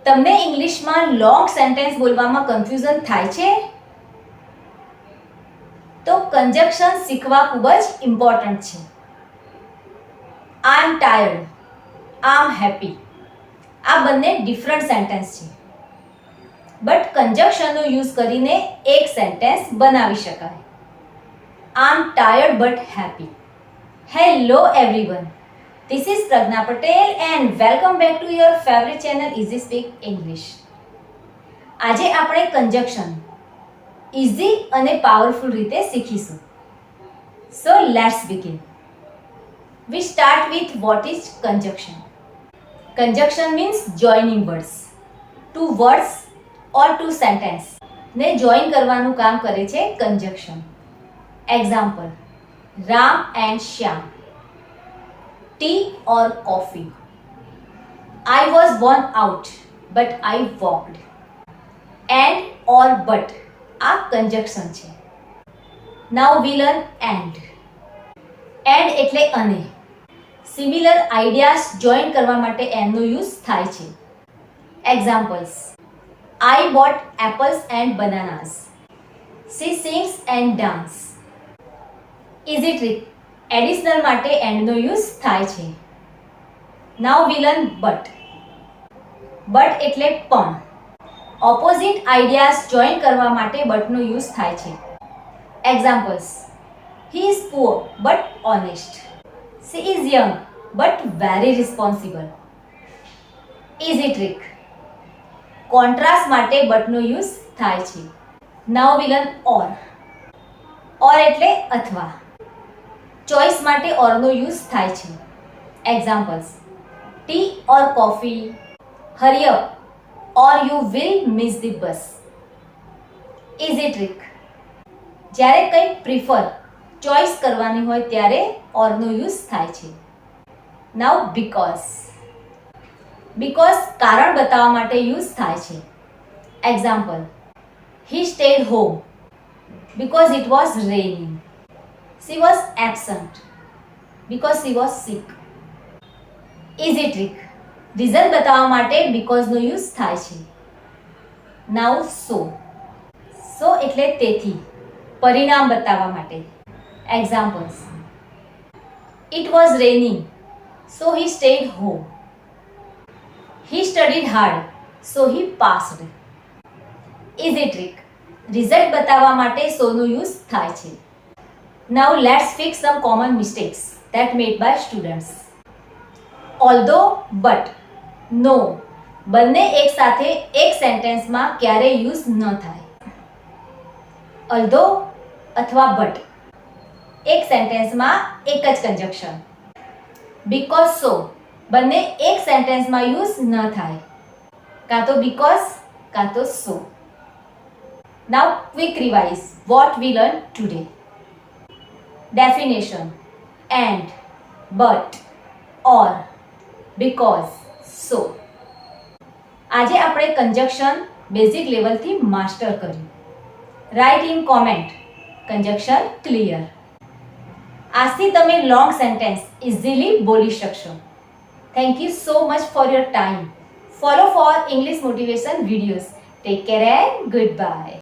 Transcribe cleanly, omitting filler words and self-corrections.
તમને ઇંગ્લિશમાં long sentence બોલવામાં કન્ફ્યુઝન થાય છે? તો કન્જક્શન શીખવા ખૂબ જ ઇમ્પોર્ટન્ટ છે. I am tired, I am happy. આ બંને ડિફરન્ટ સેન્ટેન્સ છે, બટ કન્જક્શનનો યુઝ કરીને એક સેન્ટેન્સ બનાવી શકાય. I am tired but happy. Hello everyone, this is Pragna Patel and welcome back to your favorite channel Easy Speak English. આજે આપણે કન્જક્શન ઇઝી અને પાવરફુલ રીતે શીખીશું. So let's begin. We start with what is conjunction. Conjunction means joining words. Two words or two sentence ને join કરવાનું કામ કરે છે conjunction. Example: Ram and Shyam. Tea or coffee? I was born out, but I walked. And or but આ conjunction છે. Now we learn and. And એટલે અને. Similar ideas join કરવા માટે and નો યુઝ થાય છે. Examples: I bought apples and bananas. She sings and dance. Easy trick. Additional માટે એન્ડનો use થાય છે. નાઉ વી લર્ન બટ. બટ એટલે પણ. ઓપોઝિટ આઈડિયાઝ જોઈન કરવા માટે બટનો યુઝ થાય છે. Examples: he is poor but honest. She is young but very responsible. Easy trick. Contrast માટે બટનો યુઝ થાય છે. નાઉ વી લર્ન ઓર. ઓર એટલે અથવા. ચોઇસ માટે ઓરનો યુઝ થાય છે. Examples: T or coffee, Hari up or you will miss the bus. Easy trick. જ્યારે કંઈક પ્રિફર ચોઇસ કરવાની હોય ત્યારે ઓરનો યુઝ થાય છે. નાઉ બીકોઝ. બીકોઝ કારણ બતાવવા માટે યુઝ થાય છે. Example: he stayed home because it was રેઇનિંગ. She was absent because she was sick. Easy trick. Reason બતાવવા માટે because નો યુઝ થાય છે. Now so. So એટલે તેથી, પરિણામ બતાવવા માટે. Examples: It was raining, so he stayed home. He studied hard, so he passed. Easy trick. Result બતાવવા માટે so નો યુઝ થાય છે. Now let's fix some common mistakes that made by students. Although, but, no બંને એક સાથે એક સેન્ટેન્સમાં ક્યારે use ન થાય. although અથવા but એક સેન્ટેન્સમાં એક જ કન્જક્શન. because so બંને એક સેન્ટેન્સમાં યુઝ ન થાય. કાં તો because કાં તો so. Now quick revise what we learned today. Definition: and, but, or, because, so. આજે આપણે કન્જક્શન બેઝિક લેવલથી માસ્ટર કર્યું. Write in comment conjunction clear. આજથી તમે લોંગ સેન્ટેન્સ ઇઝીલી બોલી શકશો. Thank you so much for your time. Follow for English motivation videos. Take care and good bye.